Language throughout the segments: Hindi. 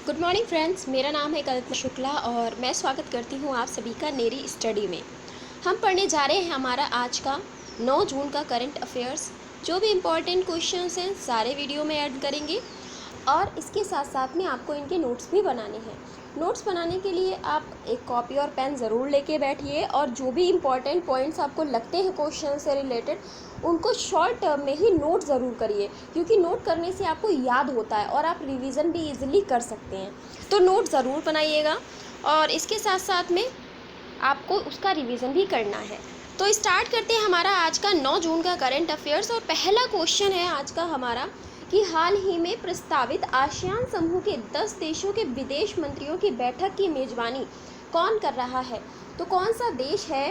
गुड मॉर्निंग फ्रेंड्स, मेरा नाम है कल्पना शुक्ला और मैं स्वागत करती हूँ आप सभी का नेरी स्टडी में। हम पढ़ने जा रहे हैं हमारा आज का 9 जून का करंट अफेयर्स। जो भी इम्पोर्टेंट क्वेश्चंस हैं सारे वीडियो में ऐड करेंगे और इसके साथ साथ में आपको इनके नोट्स भी बनाने हैं। नोट्स बनाने के लिए आप एक कॉपी और पेन ज़रूर लेके बैठिए और जो भी इम्पोर्टेंट पॉइंट्स आपको लगते हैं क्वेश्चन से रिलेटेड उनको शॉर्ट टर्म में ही नोट ज़रूर करिए, क्योंकि नोट करने से आपको याद होता है और आप रिवीजन भी इजीली कर सकते हैं। तो नोट ज़रूर बनाइएगा और इसके साथ साथ में आपको उसका रिवीजन भी करना है। तो स्टार्ट करते हैं हमारा आज का 9 जून का करंट अफेयर्स। और पहला क्वेश्चन है आज का हमारा कि हाल ही में प्रस्तावित आसियान समूह के 10 देशों के विदेश मंत्रियों की बैठक की मेज़बानी कौन कर रहा है। तो कौन सा देश है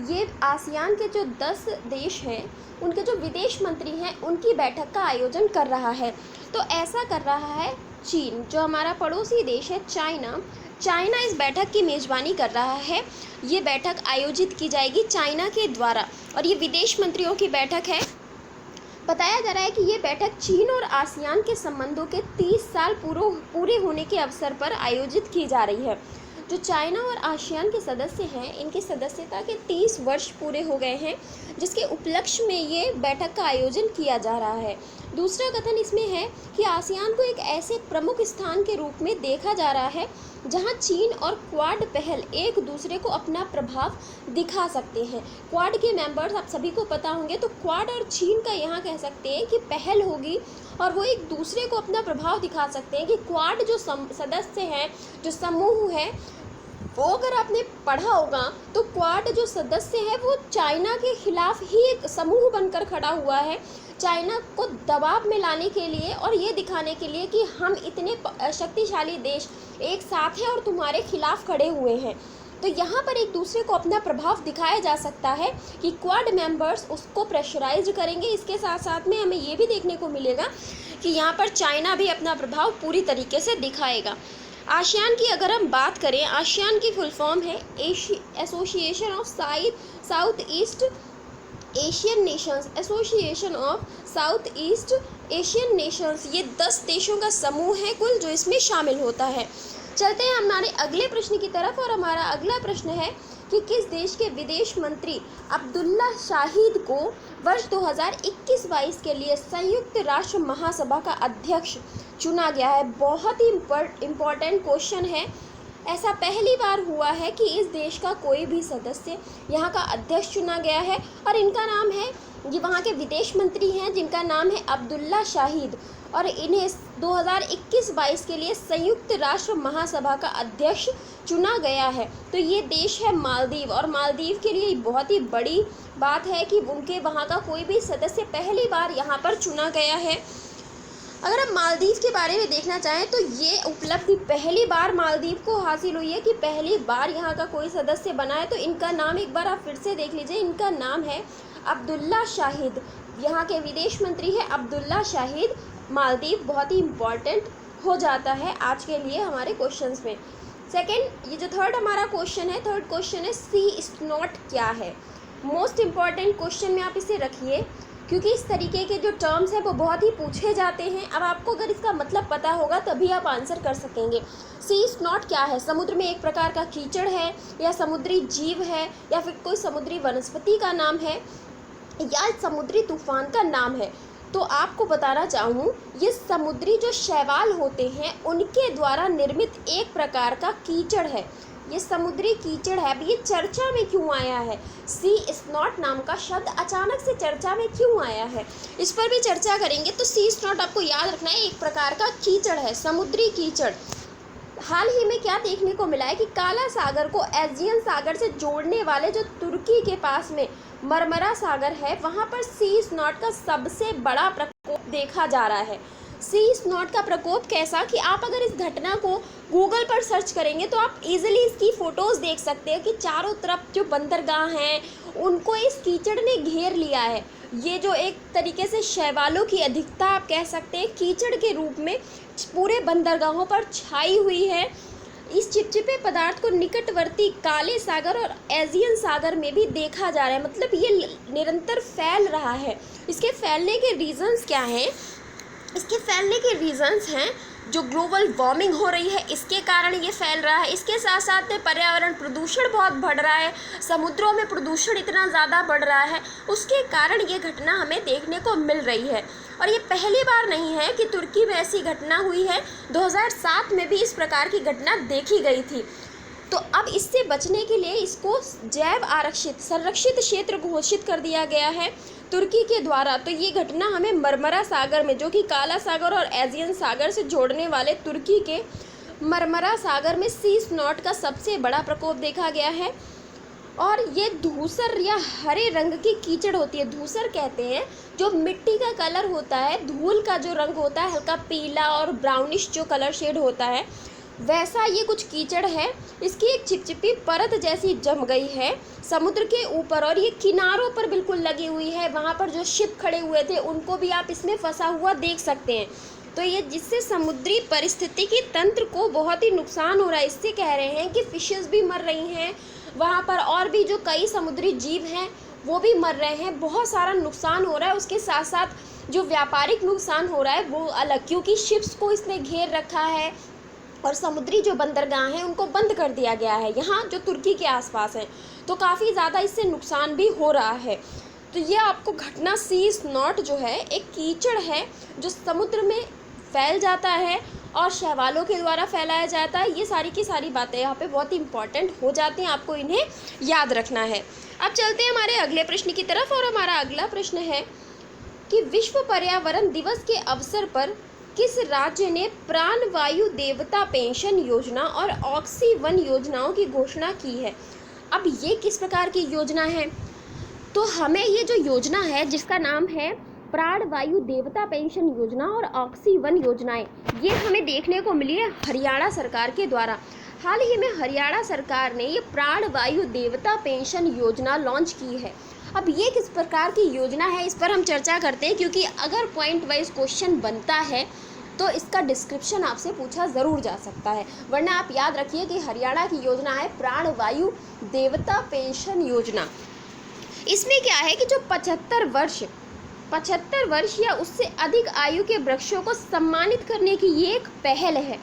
ये? आसियान के जो 10 देश हैं उनके जो विदेश मंत्री हैं उनकी बैठक का आयोजन कर रहा है। तो ऐसा कर रहा है चीन, जो हमारा पड़ोसी देश है चाइना इस बैठक की मेज़बानी कर रहा है। ये बैठक आयोजित की जाएगी चाइना के द्वारा और ये विदेश मंत्रियों की बैठक है। बताया जा रहा है कि ये बैठक चीन और आसियान के संबंधों के 30 साल पूरे होने के अवसर पर आयोजित की जा रही है। जो चाइना और आसियान के सदस्य हैं इनकी सदस्यता के 30 वर्ष पूरे हो गए हैं, जिसके उपलक्ष्य में ये बैठक का आयोजन किया जा रहा है। दूसरा कथन इसमें है कि आसियान को एक ऐसे प्रमुख स्थान के रूप में देखा जा रहा है जहां चीन और क्वाड पहल एक दूसरे को अपना प्रभाव दिखा सकते हैं। क्वाड के मेंबर्स आप सभी को पता होंगे, तो क्वाड और चीन का यहाँ कह सकते हैं कि पहल होगी और वो एक दूसरे को अपना प्रभाव दिखा सकते हैं कि क्वाड जो सदस्य हैं, जो समूह है, वो अगर आपने पढ़ा होगा तो क्वाड जो सदस्य है वो चाइना के खिलाफ ही एक समूह बनकर खड़ा हुआ है, चाइना को दबाव में लाने के लिए और ये दिखाने के लिए कि हम इतने शक्तिशाली देश एक साथ हैं और तुम्हारे खिलाफ खड़े हुए हैं। तो यहाँ पर एक दूसरे को अपना प्रभाव दिखाया जा सकता है कि क्वाड मेंबर्स उसको प्रेशराइज करेंगे। इसके साथ साथ में हमें ये भी देखने को मिलेगा कि यहाँ पर चाइना भी अपना प्रभाव पूरी तरीके से दिखाएगा। आसियान की अगर हम बात करें, आसियान की फुल फॉर्म है association of south east Asian Nations, association of south east Asian Nations. ये 10 देशों का समूह है कुल जो इसमें शामिल होता है। चलते हैं हमारे अगले प्रश्न की तरफ और हमारा अगला प्रश्न है कि किस देश के विदेश मंत्री अब्दुल्ला शाहिद को वर्ष 2021-22 के लिए संयुक्त राष्ट्र महासभा का अध्यक्ष चुना गया है। बहुत ही इम्पोर्टेंट क्वेश्चन है। ऐसा पहली बार हुआ है कि इस देश का कोई भी सदस्य यहाँ का अध्यक्ष चुना गया है और इनका नाम है, ये वहाँ के विदेश मंत्री हैं जिनका नाम है अब्दुल्ला शाहिद और इन्हें 2021-22 के लिए संयुक्त राष्ट्र महासभा का अध्यक्ष चुना गया है। तो ये देश है मालदीव और मालदीव के लिए बहुत ही बड़ी बात है कि उनके वहाँ का कोई भी सदस्य पहली बार यहाँ पर चुना गया है। अगर हम मालदीव के बारे में देखना चाहें तो ये उपलब्धि पहली बार मालदीव को हासिल हुई है कि पहली बार यहाँ का कोई सदस्य बना है। तो इनका नाम एक बार आप फिर से देख लीजिए, इनका नाम है अब्दुल्ला शाहिद। यहाँ के विदेश मंत्री है अब्दुल्ला शाहिद। मालदीव बहुत ही इम्पॉर्टेंट हो जाता है आज के लिए हमारे क्वेश्चंस में। सेकंड, ये जो थर्ड हमारा क्वेश्चन है, थर्ड क्वेश्चन है सी स्नॉट क्या है। मोस्ट इम्पॉर्टेंट क्वेश्चन में आप इसे रखिए क्योंकि इस तरीके के जो टर्म्स हैं वो बहुत ही पूछे जाते हैं। अब आपको अगर इसका मतलब पता होगा तभी आप आंसर कर सकेंगे। सी स्नॉट क्या है? समुद्र में एक प्रकार का कीचड़ है या समुद्री जीव है या फिर कोई समुद्री वनस्पति का नाम है या समुद्री तूफान का नाम है। तो आपको बताना चाहूँ, ये समुद्री जो शैवाल होते हैं उनके द्वारा निर्मित एक प्रकार का कीचड़ है। ये समुद्री कीचड़ है। अब ये चर्चा में क्यों आया है? सी स्नॉट नाम का शब्द अचानक से चर्चा में क्यों आया है, इस पर भी चर्चा करेंगे। तो सी स्नॉट आपको याद रखना है, एक प्रकार का कीचड़ है, समुद्री कीचड़। हाल ही में क्या देखने को मिला है कि काला सागर को एजियन सागर से जोड़ने वाले जो तुर्की के पास में मरमरा सागर है, वहाँ पर सी स्नॉट का सबसे बड़ा प्रकोप देखा जा रहा है। सी स्नॉट का प्रकोप कैसा कि आप अगर इस घटना को गूगल पर सर्च करेंगे तो आप इजीली इसकी फ़ोटोज़ देख सकते हैं कि चारों तरफ जो बंदरगाह हैं उनको इस कीचड़ ने घेर लिया है। ये जो एक तरीके से शैवालों की अधिकता आप कह सकते हैं कीचड़ के रूप में पूरे बंदरगाहों पर छाई हुई है। इस चिपचिपे पदार्थ को निकटवर्ती काले सागर और एजियन सागर में भी देखा जा रहा है, मतलब ये निरंतर फैल रहा है। इसके फैलने के रीज़न्स क्या हैं? इसके फैलने के रीज़न्स हैं जो ग्लोबल वार्मिंग हो रही है इसके कारण ये फैल रहा है। इसके साथ साथ में पर्यावरण प्रदूषण बहुत बढ़ रहा है, समुद्रों में प्रदूषण इतना ज़्यादा बढ़ रहा है, उसके कारण ये घटना हमें देखने को मिल रही है। और ये पहली बार नहीं है कि तुर्की में ऐसी घटना हुई है, 2007 में भी इस प्रकार की घटना देखी गई थी। तो अब इससे बचने के लिए इसको जैव आरक्षित संरक्षित क्षेत्र घोषित कर दिया गया है तुर्की के द्वारा। तो ये घटना हमें मरमरा सागर में, जो कि काला सागर और एजियन सागर से जोड़ने वाले तुर्की के मरमरा सागर में सी स्नॉट का सबसे बड़ा प्रकोप देखा गया है। और ये धूसर या हरे रंग की कीचड़ होती है, धूसर कहते हैं जो मिट्टी का कलर होता है, धूल का जो रंग होता है हल्का पीला और ब्राउनिश जो कलर शेड होता है, वैसा ये कुछ कीचड़ है। इसकी एक चिपचिपी परत जैसी जम गई है समुद्र के ऊपर और ये किनारों पर बिल्कुल लगी हुई है। वहाँ पर जो शिप खड़े हुए थे उनको भी आप इसमें फंसा हुआ देख सकते हैं। तो ये जिससे समुद्री परिस्थितिकी तंत्र को बहुत ही नुकसान हो रहा है। इससे कह रहे हैं कि फिशेस भी मर रही हैं वहाँ पर, और भी जो कई समुद्री जीव हैं वो भी मर रहे हैं। बहुत सारा नुकसान हो रहा है। उसके साथ साथ जो व्यापारिक नुकसान हो रहा है वो अलग, क्योंकि शिप्स को इसने घेर रखा है और समुद्री जो बंदरगाह हैं उनको बंद कर दिया गया है यहाँ जो तुर्की के आसपास हैं। तो काफ़ी ज़्यादा इससे नुकसान भी हो रहा है। तो ये आपको घटना सी स्नॉट जो है एक कीचड़ है जो समुद्र में फैल जाता है और शैवालों के द्वारा फैलाया जाता है। ये सारी की सारी बातें यहाँ पे बहुत ही इंपॉर्टेंट हो जाती हैं, आपको इन्हें याद रखना है। अब चलते हैं हमारे अगले प्रश्न की तरफ और हमारा अगला प्रश्न है कि विश्व पर्यावरण दिवस के अवसर पर किस राज्य ने प्राण वायु देवता पेंशन योजना और ऑक्सीवन योजनाओं की घोषणा की है। अब ये किस प्रकार की योजना है? तो हमें ये जो योजना है जिसका नाम है प्राण वायु देवता पेंशन योजना और ऑक्सीवन योजनाएं, ये हमें देखने को मिली है हरियाणा सरकार के द्वारा। हाल ही में हरियाणा सरकार ने ये प्राण वायु देवता पेंशन योजना लॉन्च की है। अब ये किस प्रकार की योजना है इस पर हम चर्चा करते हैं, क्योंकि अगर पॉइंट वाइज क्वेश्चन बनता है तो इसका डिस्क्रिप्शन आपसे पूछा ज़रूर जा सकता है। वरना आप याद रखिए कि हरियाणा की योजना है प्राण वायु देवता पेंशन योजना। इसमें क्या है कि जो 75 वर्ष या उससे अधिक आयु के वृक्षों को सम्मानित करने की ये एक पहल है।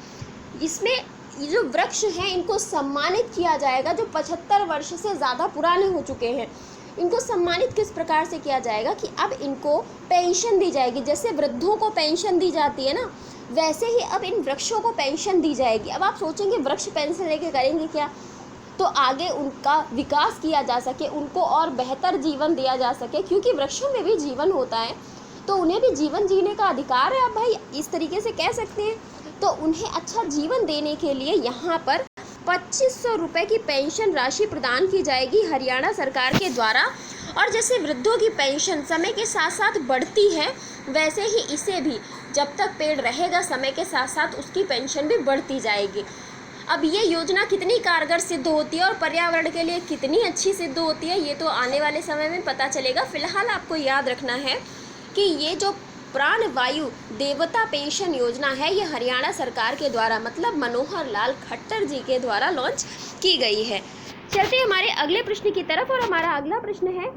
इसमें ये जो वृक्ष हैं इनको सम्मानित किया जाएगा जो 75 वर्ष से ज़्यादा पुराने हो चुके हैं। इनको सम्मानित किस प्रकार से किया जाएगा कि अब इनको पेंशन दी जाएगी। जैसे वृद्धों को पेंशन दी जाती है ना, वैसे ही अब इन वृक्षों को पेंशन दी जाएगी। अब आप सोचेंगे वृक्ष पेंशन लेके करेंगे क्या? तो आगे उनका विकास किया जा सके, उनको और बेहतर जीवन दिया जा सके, क्योंकि वृक्षों में भी जीवन होता है तो उन्हें भी जीवन जीने का अधिकार है। आप भाई इस तरीके से कह सकते हैं। तो उन्हें अच्छा जीवन देने के लिए यहाँ पर 2500 रुपये की पेंशन राशि प्रदान की जाएगी हरियाणा सरकार के द्वारा। और जैसे वृद्धों की पेंशन समय के साथ साथ बढ़ती है, वैसे ही इसे भी जब तक पेड़ रहेगा समय के साथ साथ उसकी पेंशन भी बढ़ती जाएगी। अब ये योजना कितनी कारगर सिद्ध होती है और पर्यावरण के लिए कितनी अच्छी सिद्ध होती है ये तो आने वाले समय में पता चलेगा। फिलहाल आपको याद रखना है कि ये जो प्राण वायु देवता पेंशन योजना है ये हरियाणा सरकार के द्वारा मतलब मनोहर लाल खट्टर जी के द्वारा लॉन्च की गई है। चलते हैं हमारे अगले प्रश्न की तरफ और हमारा अगला प्रश्न है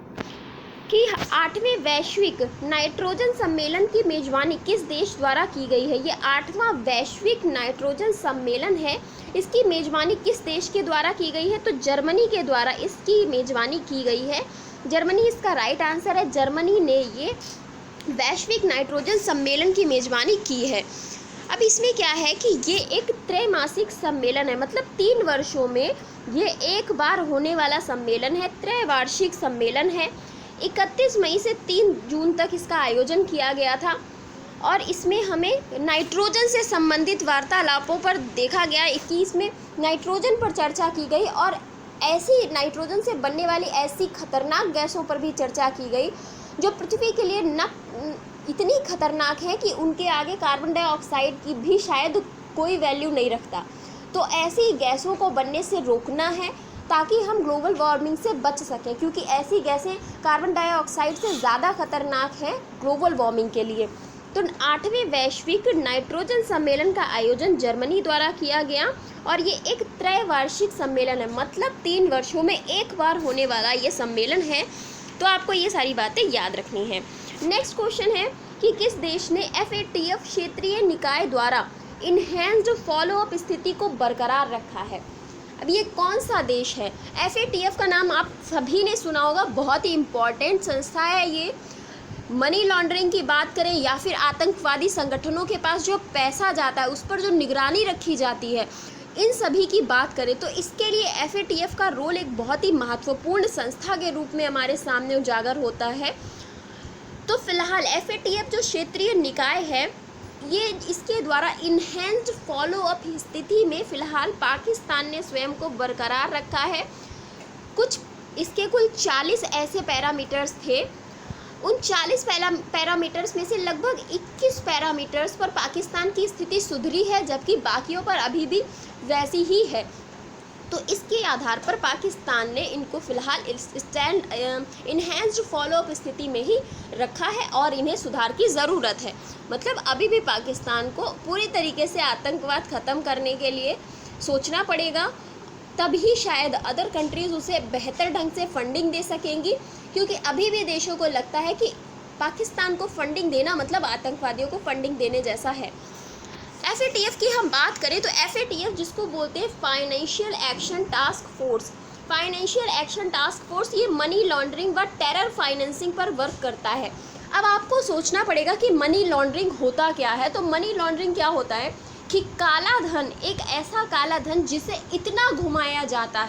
कि 8वें वैश्विक नाइट्रोजन सम्मेलन की मेजबानी किस देश द्वारा की गई है। ये 8वां वैश्विक नाइट्रोजन सम्मेलन है, इसकी मेजबानी किस देश के द्वारा की गई है? तो जर्मनी के द्वारा इसकी मेजबानी की गई है। जर्मनी इसका राइट आंसर है। जर्मनी ने ये वैश्विक नाइट्रोजन सम्मेलन की मेजबानी की है। अब इसमें क्या है कि ये एक त्रैमासिक सम्मेलन है, मतलब 3 वर्षों में ये एक बार होने वाला सम्मेलन है, त्रैवार्षिक सम्मेलन है। 31 मई से 3 जून तक इसका आयोजन किया गया था और इसमें हमें नाइट्रोजन से संबंधित वार्तालापों पर देखा गया कि इसमें नाइट्रोजन पर चर्चा की गई और ऐसी नाइट्रोजन से बनने वाली ऐसी खतरनाक गैसों पर भी चर्चा की गई जो पृथ्वी के लिए न इतनी खतरनाक है कि उनके आगे कार्बन डाइऑक्साइड की भी शायद कोई वैल्यू नहीं रखता। तो ऐसी गैसों को बनने से रोकना है ताकि हम ग्लोबल वार्मिंग से बच सकें, क्योंकि ऐसी गैसें कार्बन डाइऑक्साइड से ज़्यादा खतरनाक हैं ग्लोबल वार्मिंग के लिए। तो 8वें वैश्विक नाइट्रोजन सम्मेलन का आयोजन जर्मनी द्वारा किया गया और ये एक त्रैवार्षिक सम्मेलन है, मतलब 3 वर्षों में एक बार होने वाला ये सम्मेलन है। तो आपको ये सारी बातें याद रखनी है। नेक्स्ट क्वेश्चन है कि किस देश ने FATF क्षेत्रीय निकाय द्वारा इन्हेंस्ड फॉलोअप स्थिति को बरकरार रखा है। अब ये कौन सा देश है? FATF का नाम आप सभी ने सुना होगा, बहुत ही इम्पॉर्टेंट संस्था है ये। मनी लॉन्ड्रिंग की बात करें या फिर आतंकवादी संगठनों के पास जो पैसा जाता है उस पर जो निगरानी रखी जाती है, इन सभी की बात करें तो इसके लिए FATF का रोल एक बहुत ही महत्वपूर्ण संस्था के रूप में हमारे सामने उजागर होता है। तो फिलहाल FATF जो क्षेत्रीय निकाय है, ये इसके द्वारा इन्हेंस्ड फॉलोअप स्थिति में फ़िलहाल पाकिस्तान ने स्वयं को बरकरार रखा है। कुछ इसके कुल 40 ऐसे पैरामीटर्स थे। उन 40 पैरामीटर्स में से लगभग 21 पैरामीटर्स पर पाकिस्तान की स्थिति सुधरी है, जबकि बाकियों पर अभी भी वैसी ही है। तो इसके आधार पर पाकिस्तान ने इनको फ़िलहाल इन्हेंस्ड फॉलोअप स्थिति में ही रखा है और इन्हें सुधार की ज़रूरत है। मतलब अभी भी पाकिस्तान को पूरी तरीके से आतंकवाद ख़त्म करने के लिए सोचना पड़ेगा, तभी शायद अदर कंट्रीज़ उसे बेहतर ढंग से फंडिंग दे सकेंगी, क्योंकि अभी भी देशों को लगता है कि पाकिस्तान को फंडिंग देना मतलब आतंकवादियों को फंडिंग देने जैसा है। FATF की हम बात करें तो FATF जिसको बोलते हैं financial action task force, financial action task force ये मनी लॉन्ड्रिंग व टेरर फाइनेंसिंग पर वर्क करता है। अब आपको सोचना पड़ेगा कि मनी लॉन्ड्रिंग होता क्या है। तो मनी लॉन्ड्रिंग क्या होता है कि काला धन, एक ऐसा काला धन जिसे इतना घुमाया जाता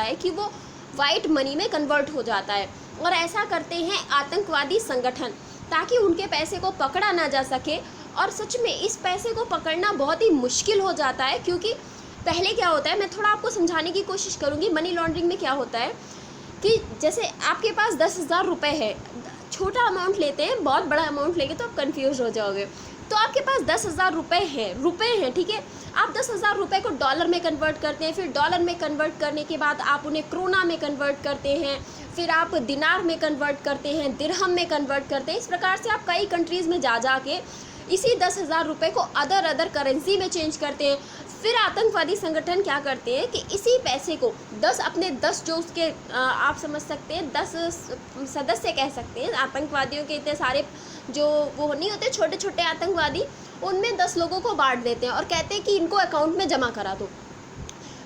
है कि वो वाइट मनी में कन्वर्ट हो जाता है, और ऐसा करते हैं आतंकवादी संगठन ताकि उनके पैसे को पकड़ा ना जा सके। और सच में इस पैसे को पकड़ना बहुत ही मुश्किल हो जाता है, क्योंकि पहले क्या होता है, मैं थोड़ा आपको समझाने की कोशिश करूँगी। मनी लॉन्ड्रिंग में क्या होता है कि जैसे आपके पास 10,000 रुपये है, छोटा अमाउंट लेते हैं, बहुत बड़ा अमाउंट लेंगे तो आप कंफ्यूज हो जाओगे। तो आपके पास 10,000 रुपये हैं, ठीक है। आप 10,000 रुपये को डॉलर में कन्वर्ट करते हैं, फिर डॉलर में कन्वर्ट करने के बाद आप उन्हें क्रोना में कन्वर्ट करते हैं, फिर आप दिनार में कन्वर्ट करते हैं, दिरहम में कन्वर्ट करते हैं। इस प्रकार से आप कई कंट्रीज़ में जा के इसी 10,000 रुपये को अदर करेंसी में चेंज करते हैं। फिर आतंकवादी संगठन क्या करते हैं कि इसी पैसे को 10 जो उसके आप समझ सकते हैं 10 सदस्य कह सकते हैं, आतंकवादियों के इतने सारे जो वो नहीं होते छोटे छोटे आतंकवादी, उनमें 10 लोगों को बांट देते हैं और कहते हैं कि इनको अकाउंट में जमा करा दो।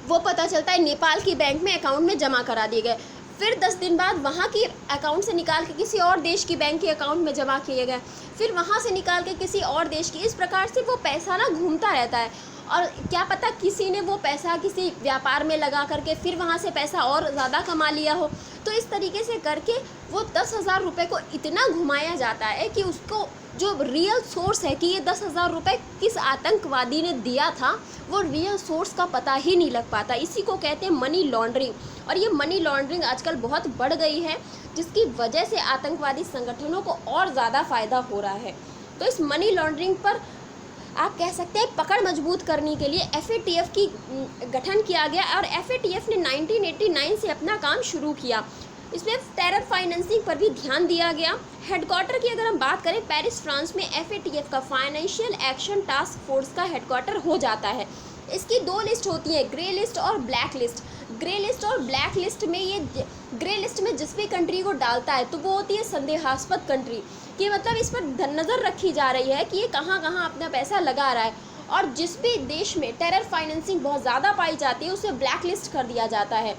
वो पता चलता है नेपाल की बैंक में अकाउंट में जमा करा दिए गए। फिर 10 दिन बाद वहाँ की अकाउंट से निकाल के किसी और देश की बैंक के अकाउंट में जमा किए गए, फिर वहाँ से निकाल के किसी और देश की। इस प्रकार से वो पैसा ना घूमता रहता है, और क्या पता किसी ने वो पैसा किसी व्यापार में लगा करके फिर वहाँ से पैसा और ज़्यादा कमा लिया हो। तो इस तरीके से करके वो 10,000 रुपये को इतना घुमाया जाता है कि उसको जो रियल सोर्स है कि ये 10,000 रुपये किस आतंकवादी ने दिया था, वो रियल सोर्स का पता ही नहीं लग पाता। इसी को कहते हैं मनी लॉन्ड्रिंग। और ये मनी लॉन्ड्रिंग आजकल बहुत बढ़ गई है, जिसकी वजह से आतंकवादी संगठनों को और ज़्यादा फ़ायदा हो रहा है। तो इस मनी लॉन्ड्रिंग पर आप कह सकते हैं पकड़ मजबूत करने के लिए FATF की गठन किया गया, और FATF ने 1989 से अपना काम शुरू किया। इसमें टेरर फाइनेंसिंग पर भी ध्यान दिया गया। हेडक्वार्टर की अगर हम बात करें, पेरिस फ्रांस में FATF का फाइनेंशियल एक्शन टास्क फोर्स का हेडक्वार्टर हो जाता है। इसकी 2 लिस्ट होती है, ग्रे लिस्ट और ब्लैक लिस्ट। ग्रे लिस्ट और ब्लैक लिस्ट में ये ग्रे लिस्ट में जिस भी कंट्री को डालता है तो वो होती है संदेहास्पद कंट्री, कि मतलब इस पर नज़र रखी जा रही है कि ये कहाँ कहाँ अपना पैसा लगा रहा है। और जिस भी देश में टेरर फाइनेंसिंग बहुत ज़्यादा पाई जाती है उसे ब्लैक लिस्ट कर दिया जाता है।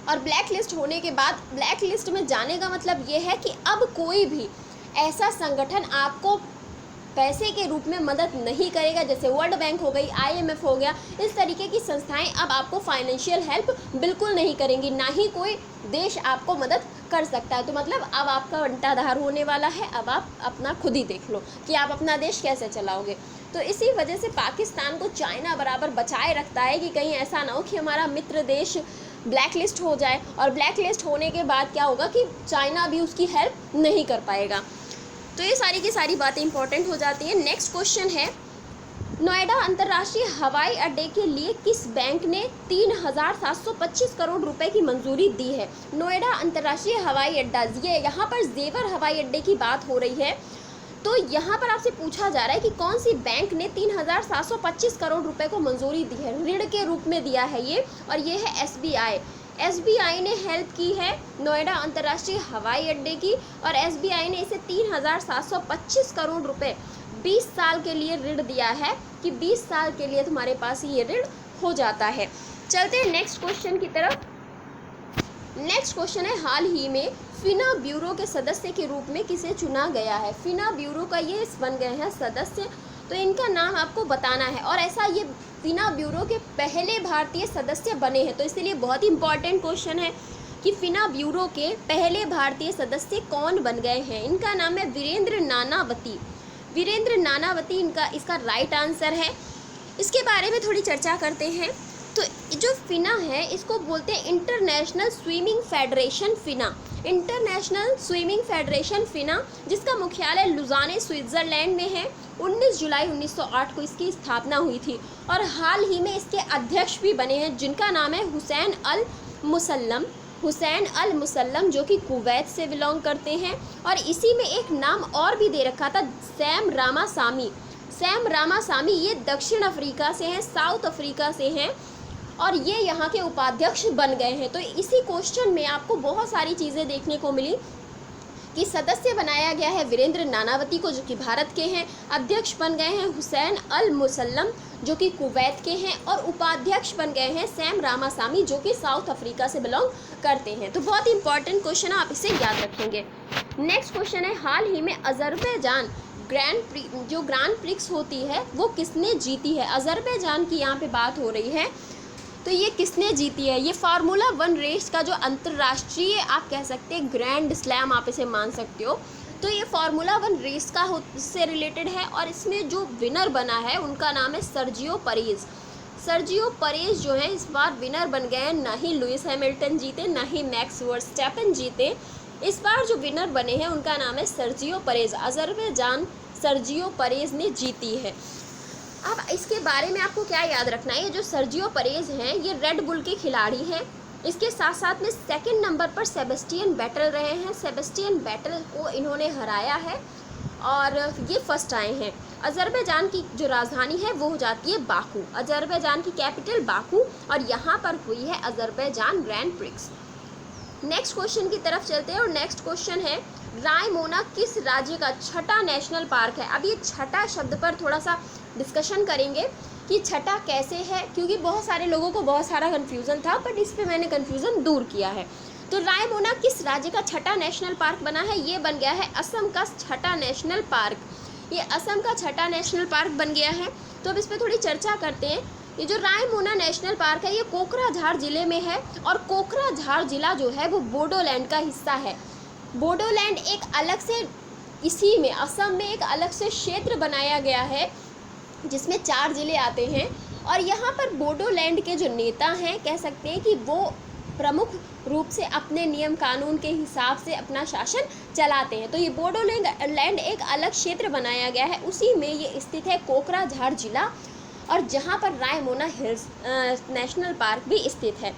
और ब्लैक लिस्ट होने के बाद ब्लैक लिस्ट में जाने का मतलब ये है कि अब कोई भी ऐसा संगठन आपको पैसे के रूप में मदद नहीं करेगा, जैसे वर्ल्ड बैंक हो गई, IMF हो गया, इस तरीके की संस्थाएं अब आपको फाइनेंशियल हेल्प बिल्कुल नहीं करेंगी, ना ही कोई देश आपको मदद कर सकता है। तो मतलब अब आपका बंटाधार होने वाला है, अब आप अपना खुद ही देख लो कि आप अपना देश कैसे चलाओगे। तो इसी वजह से पाकिस्तान को चाइना बराबर बचाए रखता है कि कहीं ऐसा ना हो कि हमारा मित्र देश ब्लैक लिस्ट हो जाए, और ब्लैक लिस्ट होने के बाद क्या होगा कि चाइना भी उसकी हेल्प नहीं कर पाएगा। तो ये सारी की सारी बातें इंपॉर्टेंट हो जाती हैं। नेक्स्ट क्वेश्चन है, नोएडा अंतर्राष्ट्रीय हवाई अड्डे के लिए किस बैंक ने 3,725 करोड़ रुपए की मंजूरी दी है? नोएडा अंतर्राष्ट्रीय हवाई अड्डा, ये यहाँ पर जेवर हवाई अड्डे की बात हो रही है। तो यहाँ पर आपसे पूछा जा रहा है कि कौन सी बैंक ने 3,725 करोड़ रुपए को मंजूरी दी है, ऋण के रूप में दिया है ये, और ये है SBI ने हेल्प की है नोएडा अंतर्राष्ट्रीय हवाई अड्डे की, और SBI ने इसे 3,725 करोड़ रुपए 20 साल के लिए ऋण दिया है कि 20 साल के लिए तुम्हारे पास ये ऋण हो जाता है। चलते हैं नेक्स्ट क्वेश्चन की तरफ। नेक्स्ट क्वेश्चन है, हाल ही में फिना ब्यूरो के सदस्य के रूप में किसे चुना गया है। फिना ब्यूरो का ये बन गए हैं सदस्य, तो इनका नाम आपको बताना है। और ऐसा ये फिना ब्यूरो के पहले भारतीय सदस्य बने हैं, तो इसलिए बहुत ही इंपॉर्टेंट क्वेश्चन है कि फिना ब्यूरो के पहले भारतीय सदस्य कौन बन गए हैं। इनका नाम है वीरेंद्र नानावती। वीरेंद्र नानावती इसका राइट आंसर है। इसके बारे में थोड़ी चर्चा करते हैं। तो जो फिना है इसको बोलते हैं international swimming federation FINA. International swimming federation FINA, जिसका मुख्यालय लुजाने स्विट्ज़रलैंड में है। 19 जुलाई 1908 को इसकी स्थापना हुई थी और हाल ही में इसके अध्यक्ष भी बने हैं, जिनका नाम है हुसैन अल मुसल्लम। हुसैन अल मुसल्लम जो कि कुवैत से बिलोंग करते हैं। और इसी में एक नाम और भी दे रखा था, सैम रामासामी। सैम रामासामी ये दक्षिण अफ्रीका से हैं, साउथ अफ्रीका से हैं और ये यहाँ के उपाध्यक्ष बन गए हैं। तो इसी क्वेश्चन में आपको बहुत सारी चीज़ें देखने को मिली कि सदस्य बनाया गया है वीरेंद्र नानावती को, जो कि भारत के हैं। अध्यक्ष बन गए हैं हुसैन अल मुसल्लम जो कि कुवैत के हैं। और उपाध्यक्ष बन गए हैं सैम रामासामी जो कि साउथ अफ्रीका से बिलोंग करते हैं। तो बहुत ही इंपॉर्टेंट क्वेश्चन है, आप इसे याद रखेंगे। नेक्स्ट क्वेश्चन है, हाल ही में अजरबैजान जो ग्रांड प्रिक्स होती है वो किसने जीती है। अजरबैजान की यहाँ पे बात हो रही है, तो ये किसने जीती है। ये फार्मूला 1 रेस का जो अंतर्राष्ट्रीय आप कह सकते हैं ग्रैंड स्लैम आप इसे मान सकते हो, तो ये फार्मूला 1 रेस का से रिलेटेड है। और इसमें जो विनर बना है उनका नाम है सर्जियो परेज। सर्जियो परेज जो है इस बार विनर बन गए हैं। ना ही लुइस हैमिल्टन जीते, ना ही मैक्स वर्स्टैपेन जीते। इस बार जो विनर बने हैं उनका नाम है Sergio Perez. Azerbaijan Sergio Perez ने जीती है। अब इसके बारे में आपको क्या याद रखना है, ये जो सर्जियो परेज हैं ये रेड बुल के खिलाड़ी हैं। इसके साथ साथ में सेकंड नंबर पर सेबेस्टियन बैटल रहे हैं। सेबेस्टियन बैटल को इन्होंने हराया है और ये फर्स्ट आए हैं। अजरबैजान की जो राजधानी है वो हो जाती है बाकू। अजरबैजान की कैपिटल बाकू और यहाँ पर हुई है Azerbaijan grand prix. Next question की तरफ चलते हैं और नेक्स्ट क्वेश्चन है, रायमोना किस राज्य का छठा नेशनल पार्क है। अब ये छठा शब्द पर थोड़ा सा डिस्कशन करेंगे कि छठा कैसे है, क्योंकि बहुत सारे लोगों को बहुत सारा कन्फ्यूज़न था, बट इस पे मैंने कन्फ्यूज़न दूर किया है। तो रायमोना किस राज्य का छठा नेशनल पार्क बना है, ये बन गया है असम का छठा नेशनल पार्क। ये असम का छठा नेशनल पार्क बन गया है। तो अब इस पर थोड़ी चर्चा करते हैं। ये जो रायमोना नेशनल पार्क है ये कोकराझार ज़िले में है और कोकराझार ज़िला जो है वो बोडोलैंड का हिस्सा है। बोडोलैंड एक अलग से, इसी में असम में एक अलग से क्षेत्र बनाया गया है जिसमें 4 ज़िले आते हैं। और यहाँ पर बोडोलैंड के जो नेता हैं कह सकते हैं कि वो प्रमुख रूप से अपने नियम कानून के हिसाब से अपना शासन चलाते हैं। तो ये बोडोलैंड एक अलग क्षेत्र बनाया गया है, उसी में ये स्थित है कोकराझार जिला, और जहाँ पर रायमोना हिल्स नेशनल पार्क भी स्थित है।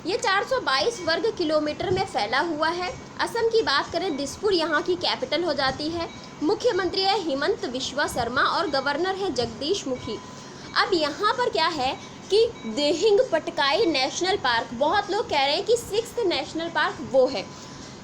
ये 422 वर्ग किलोमीटर में फैला हुआ है। असम की बात करें, दिसपुर यहाँ की कैपिटल हो जाती है। मुख्यमंत्री है हिमंत बिस्वा शर्मा और गवर्नर है जगदीश मुखी। अब यहाँ पर क्या है कि देहिंग पटकाई नेशनल पार्क, बहुत लोग कह रहे हैं कि 6th नेशनल पार्क वो है।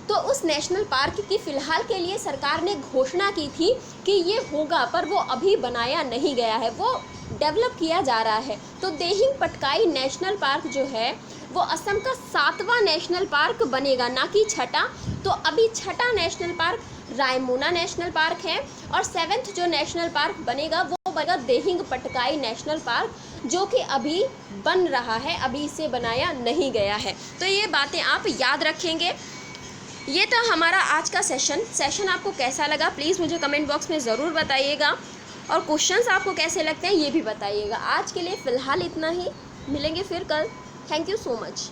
तो उस नेशनल पार्क की फ़िलहाल के लिए सरकार ने घोषणा की थी कि ये होगा, पर वो अभी बनाया नहीं गया है, वो डेवलप किया जा रहा है। तो देहिंग पटकाई नेशनल पार्क जो है वो असम का 7वां नेशनल पार्क बनेगा, ना कि छठा। तो अभी छठा national park Raimona national park है और 7th जो नेशनल पार्क बनेगा वो बनेगा देहिंग पटकाई नेशनल पार्क, जो कि अभी बन रहा है, अभी इसे बनाया नहीं गया है। तो ये बातें आप याद रखेंगे। ये था हमारा आज का सेशन आपको कैसा लगा प्लीज़ मुझे कमेंट बॉक्स में ज़रूर बताइएगा, और क्वेश्चंस आपको कैसे लगते हैं ये भी बताइएगा। आज के लिए फ़िलहाल इतना ही, मिलेंगे फिर कल। Thank you so much.